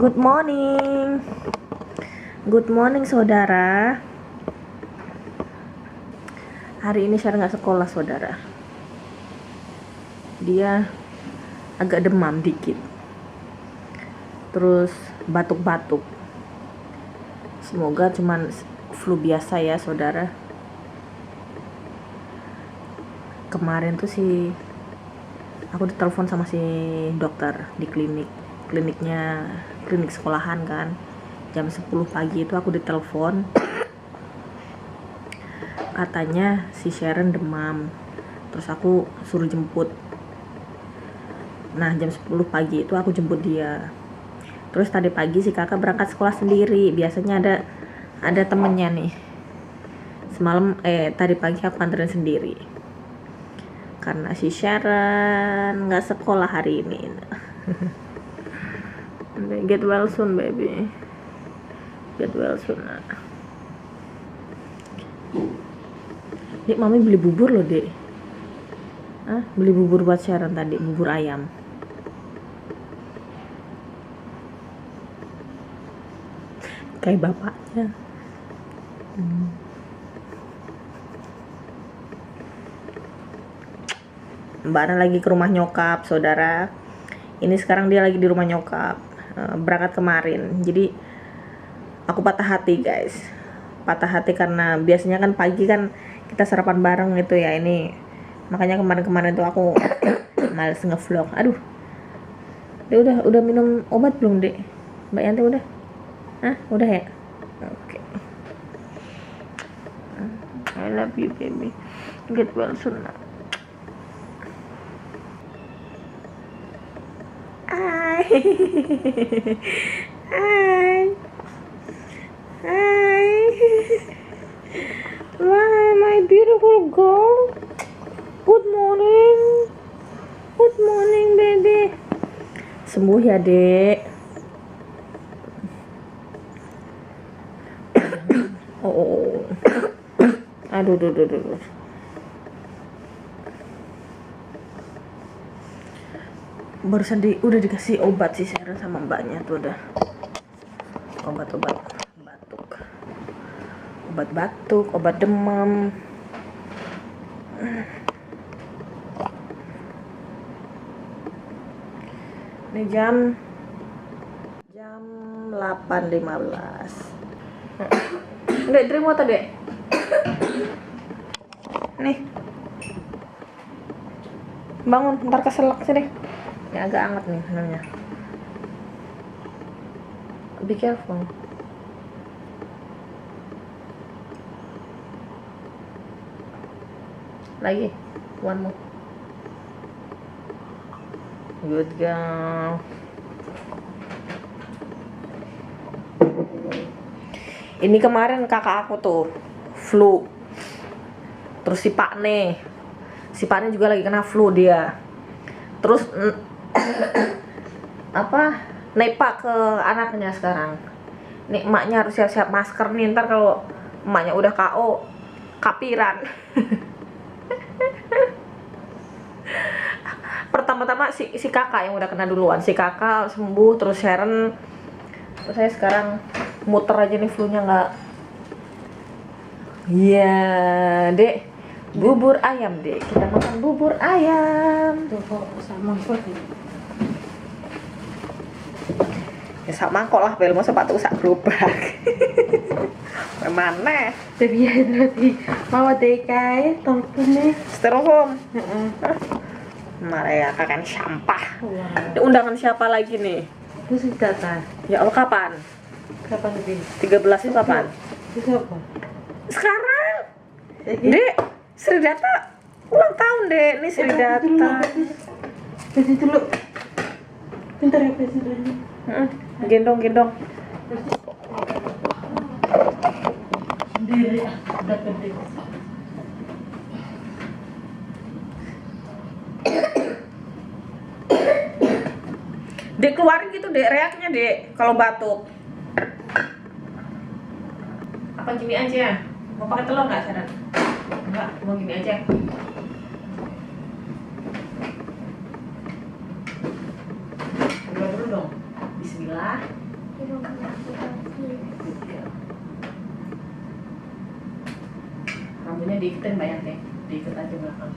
Good morning. Good morning saudara. Hari ini Syara nggak sekolah saudara. Dia agak demam dikit. Terus batuk-batuk. Semoga cuman flu biasa ya saudara. Kemarin tuh aku ditelepon sama si dokter di klinik sekolahan kan. Jam 10 pagi itu aku ditelepon. Katanya si Sharon demam. Terus aku suruh jemput. Nah, jam 10 pagi itu aku jemput dia. Terus tadi pagi si kakak berangkat sekolah sendiri. Biasanya ada temennya nih. Tadi pagi aku anterin sendiri. Karena si Sharon nggak sekolah hari ini. Get well soon baby. Get well soon. Dek, mami beli bubur loh dek. Beli bubur buat Sharon tadi, bubur ayam. Kayak bapaknya. Mbak Ana lagi ke rumah nyokap saudara. Ini sekarang dia lagi di rumah nyokap. Berangkat kemarin. Jadi aku patah hati guys. Patah hati karena biasanya kan pagi kan kita sarapan bareng gitu ya. Ini makanya kemarin tuh aku males ngevlog. Aduh. Dia udah minum obat belum dek? Mbak Yanti udah? Udah ya? Oke. I love you baby. Get well soon. Hai. Hai. Hai. My beautiful girl. Good morning. Good morning baby. Sembuh ya dek. Oh. Aduh. Barusan udah dikasih obat sih Sharon sama mbaknya tuh udah. Obat batuk, obat demam. Ini jam 8.15. Dek, drink water dek. Nih. Bangun, ntar keselak sini. Ini agak hangat nih minumnya. Be careful. Lagi, one more. Good girl. Ini kemarin kakak aku tuh flu. Terus si Pak Ne juga lagi kena flu dia. Terus nepa ke anaknya sekarang. Nih emaknya harus siap-siap masker nih, ntar kalau emaknya udah KO kapiran. Pertama-tama si kakak yang udah kena duluan. Si kakak sembuh, terus Sharon. Terus saya sekarang muter aja nih flu-nya nggak. Iya, dek. Bubur ayam dek. Kita makan bubur ayam. Tuh kok sama kok. Ya sama kok lah, belum sepatu sak gerobak. Mana? Tapi ya berarti mau dekai teleponnya. Styrofoam. Mereka kan sampah. Wow. Undangan siapa lagi nih? Itu sudah tak? Ya Allah, kapan? Kapan lebih? 13 itu kapan? Itu apa? Sekarang. Dek, Sri Data ulang tahun dek. Nih Sri Data. Kasih dulu. Bentar ya kasih dulu. Gendong. Sendiri udah gede. Dek keluarin gitu dek, reaknya dek kalau batuk. Apa gini aja? Mau pakai telur nggak Sharon? Enggak, mau gini aja. Dua dulu dong. Bismillah. Rambutnya diiketin Mbak Yanti, diiket aja belakang.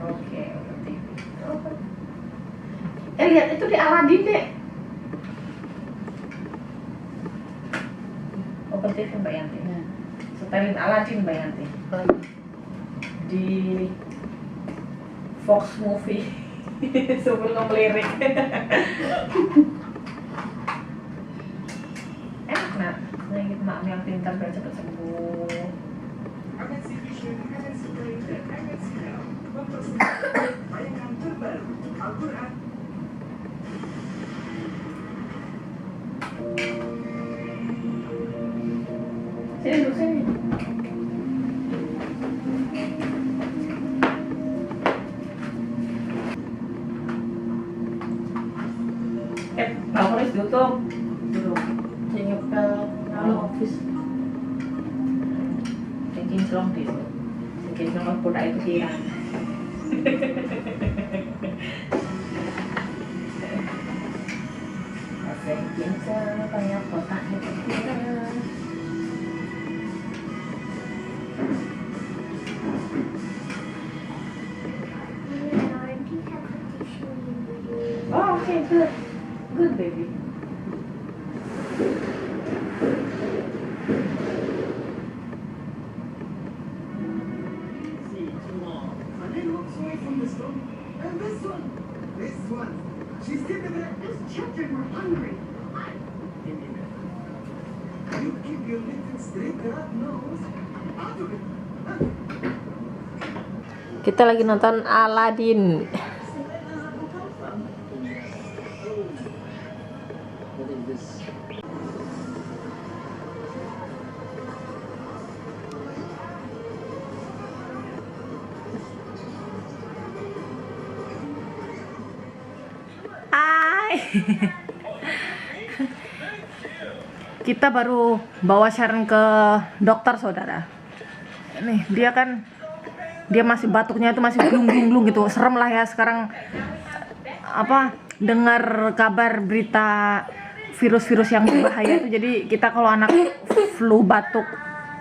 Oke, open TV. Lihat itu di Aladin deh. Open TV Mbak Yanti. Setelin Aladin Mbak Yanti. Di Fox Movie. Sebelum lirik. Enak nak, gitu mak yang pintar biar cepet sembuh. Sini duduk sini. Balkonis tutup. Duduk. Yang ngepel kalau office. Mungkin selong di situ. Mungkin selong kuda itu sih kan. Mungkin kayak kotaknya kecil. Oh, okay, good. Good, baby. She's giving it. Those children were hungry. You keep your little straight up nose out of it. Kita lagi nonton Aladin. Kita baru bawa Sharon ke dokter saudara. Nih dia masih batuknya itu masih glung gitu, serem lah ya sekarang dengar kabar berita virus-virus yang berbahaya itu. Jadi kita kalau anak flu, batuk,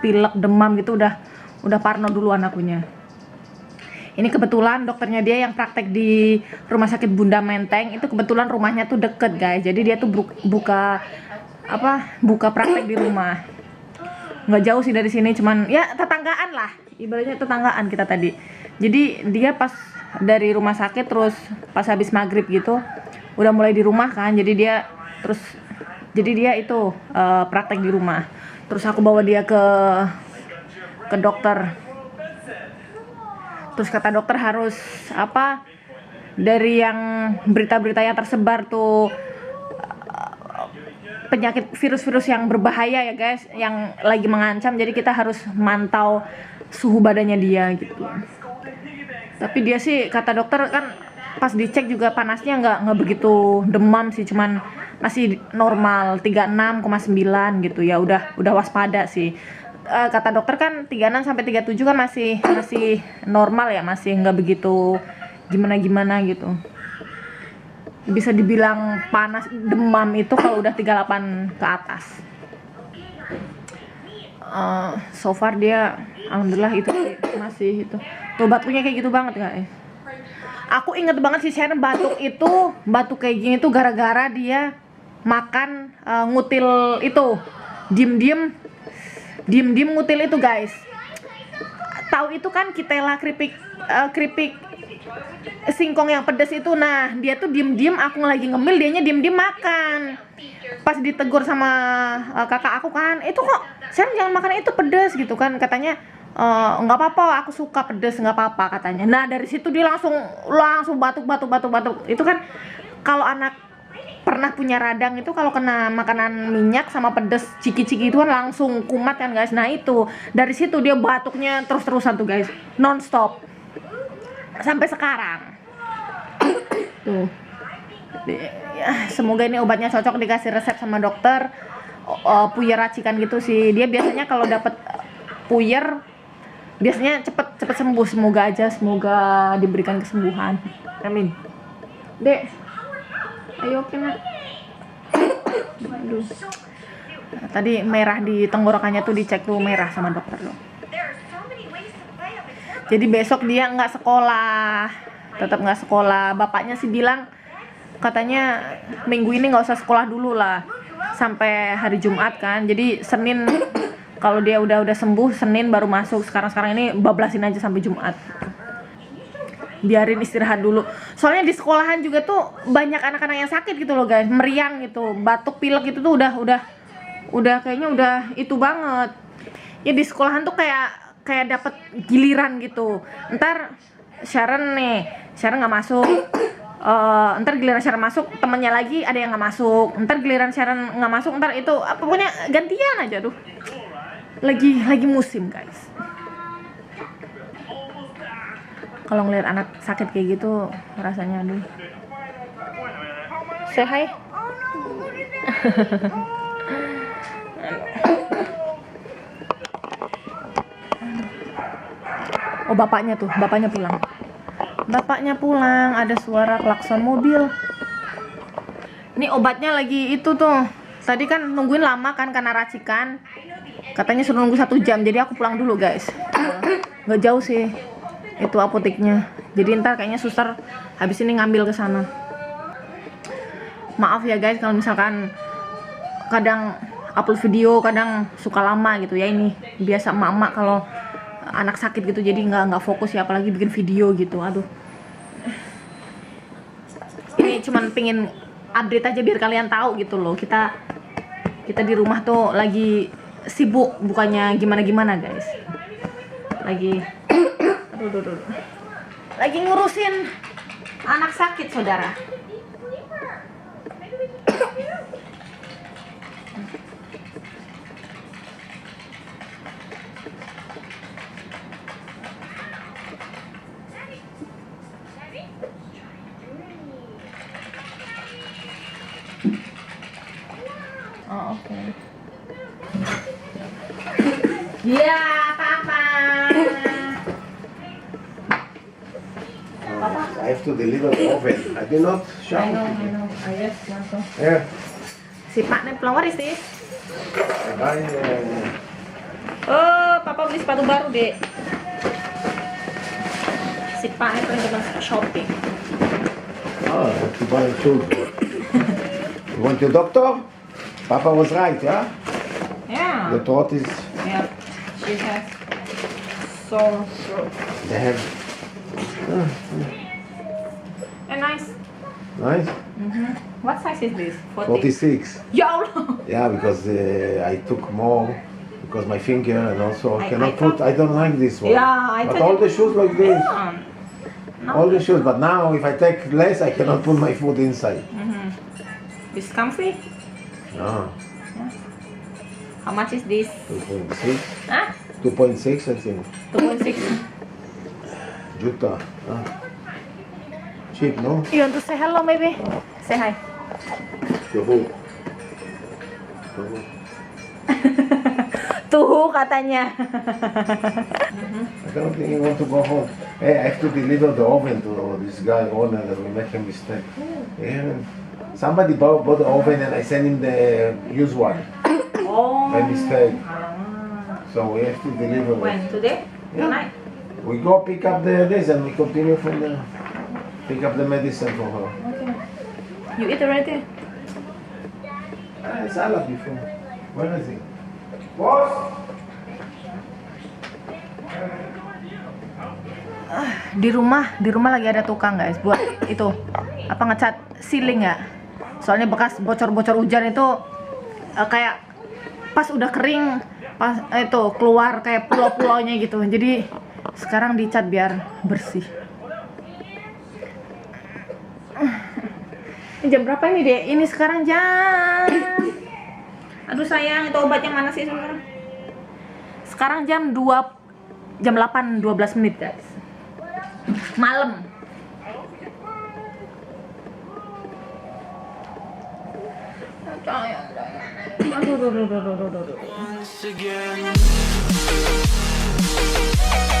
pilek, demam gitu udah parno dulu anaknya. Ini kebetulan dokternya dia yang praktek di Rumah Sakit Bunda Menteng itu kebetulan rumahnya tuh deket guys. Jadi dia tuh buka praktek di rumah. Nggak jauh sih dari sini, cuman ya tetanggaan lah. Ibaratnya tetanggaan kita tadi. Jadi dia pas dari rumah sakit terus pas habis maghrib gitu udah mulai di rumah kan. Jadi dia itu praktek di rumah. Terus aku bawa dia ke dokter. Terus kata dokter harus dari yang berita-berita yang tersebar tuh penyakit virus-virus yang berbahaya ya guys, yang lagi mengancam. Jadi kita harus mantau suhu badannya dia gitu. Tapi dia sih kata dokter kan pas dicek juga panasnya nggak begitu demam sih, cuman masih normal 36,9 gitu ya, udah waspada sih. Kata dokter kan 36 sampai 37 kan masih normal ya, masih nggak begitu gimana gitu. Bisa dibilang panas demam itu kalau udah 38 ke atas. So far dia alhamdulillah itu masih itu. Tuh batuknya kayak gitu banget guys. Aku inget banget sih Sharon batuk kayak gini tuh gara-gara dia makan ngutil itu. Diem ngutil itu guys. Tahu itu kan Kitela keripik singkong yang pedas itu. Nah dia tuh diem aku lagi ngemil, dianya diem makan. Pas ditegur sama kakak aku kan, itu kok Sharon jangan makan itu pedas gitu kan, katanya nggak apa-apa, aku suka pedas, nggak apa-apa katanya. Nah dari situ dia langsung batuk. Itu kan kalau anak pernah punya radang itu kalau kena makanan minyak sama pedas ciki-ciki itu kan langsung kumat kan guys. Nah itu dari situ dia batuknya terus-terusan tuh guys, non-stop sampai sekarang tuh. Ya, semoga ini obatnya cocok, dikasih resep sama dokter. Puyer racikan gitu sih dia biasanya kalau dapet puyer biasanya cepet sembuh. Semoga diberikan kesembuhan. Amin. Dek, ayo oke nak. Aduh. Tadi merah di tenggorokannya tuh dicek tuh merah sama dokter loh. Jadi besok dia nggak sekolah, tetap nggak sekolah. Bapaknya sih bilang katanya minggu ini nggak usah sekolah dulu lah sampai hari Jumat kan. Jadi Senin kalau dia udah sembuh Senin baru masuk. Sekarang ini bablasin aja sampai Jumat. Biarin istirahat dulu. Soalnya di sekolahan juga tuh banyak anak-anak yang sakit gitu loh guys, meriang gitu, batuk pilek gitu tuh udah kayaknya udah itu banget. Ya di sekolahan tuh kayak dapat giliran gitu. Ntar Sharon nggak masuk. Ntar giliran Sharon masuk, temennya lagi ada yang nggak masuk. Ntar giliran Sharon nggak masuk, ntar itu pokoknya gantian aja tuh. Lagi musim guys. Kalau ngeliat anak sakit kayak gitu rasanya aduh. Say hi. Oh bapaknya pulang. Ada suara klakson mobil. Ini obatnya lagi itu tuh. Tadi kan nungguin lama kan karena racikan. Katanya suruh nunggu 1 jam. Jadi aku pulang dulu guys. Nggak jauh sih itu apoteknya. Jadi ntar kayaknya suster habis ini ngambil ke sana. Maaf ya guys kalau misalkan kadang upload video kadang suka lama gitu ya. Ini biasa emak-emak kalau anak sakit gitu jadi nggak fokus ya, apalagi bikin video gitu. Aduh, ini cuman pengen update aja biar kalian tahu gitu loh, kita di rumah tuh lagi sibuk, bukannya gimana guys. Lagi lagi ngurusin anak sakit saudara. Oh, oke. Ya, Papa. I have to deliver the oven. I do not shout. I know. I just want to. Yeah. Si Pak nih pelawar sih. I buy, Oh, Papa beli sepatu baru, Dek. Si Pak nih pengen shopping. I have to buy shoes. You want your doctor? Papa was right, yeah? Yeah. The throat is... Yeah. She has sore throat. They have... And nice. Nice. What size is this? 46. Ya Allah. Yeah, because I took more because my finger and also I I cannot thought- put. I don't like this one. Yeah, I But thought all you- the shoes like this. No. All the shoes. But now if I take less, I cannot put my foot inside. It's comfy. No. How much is this? 2.6. Huh? 2.6 I think. 2.6. Juta. Cheap, no? You want to say hello, maybe? Say hi. Yoho. Tuh katanya. I don't think he want to go home. Hey, I have to deliver the oven to this guy owner that we make a mistake. Yeah. Somebody bought the oven and I sent him the used one Oh. by mistake. So we have to deliver When? it. Today? Yeah. Tonight? We go pick up this and we continue from there. Pick up the medicine for her. Okay. You eat already? Salad before. Where is he? Boss! Di rumah lagi ada tukang guys buat itu apa ngecat ceiling ya. Soalnya bekas bocor-bocor hujan itu kayak pas udah kering pas itu keluar kayak pulau-pulaunya gitu. Jadi sekarang dicat biar bersih. Ini jam berapa nih, Dek? Ini sekarang jam. Aduh sayang, itu obatnya mana sih sebenarnya? Sekarang jam 8:12 menit, guys. Malam. Aduh. Once again. Bye.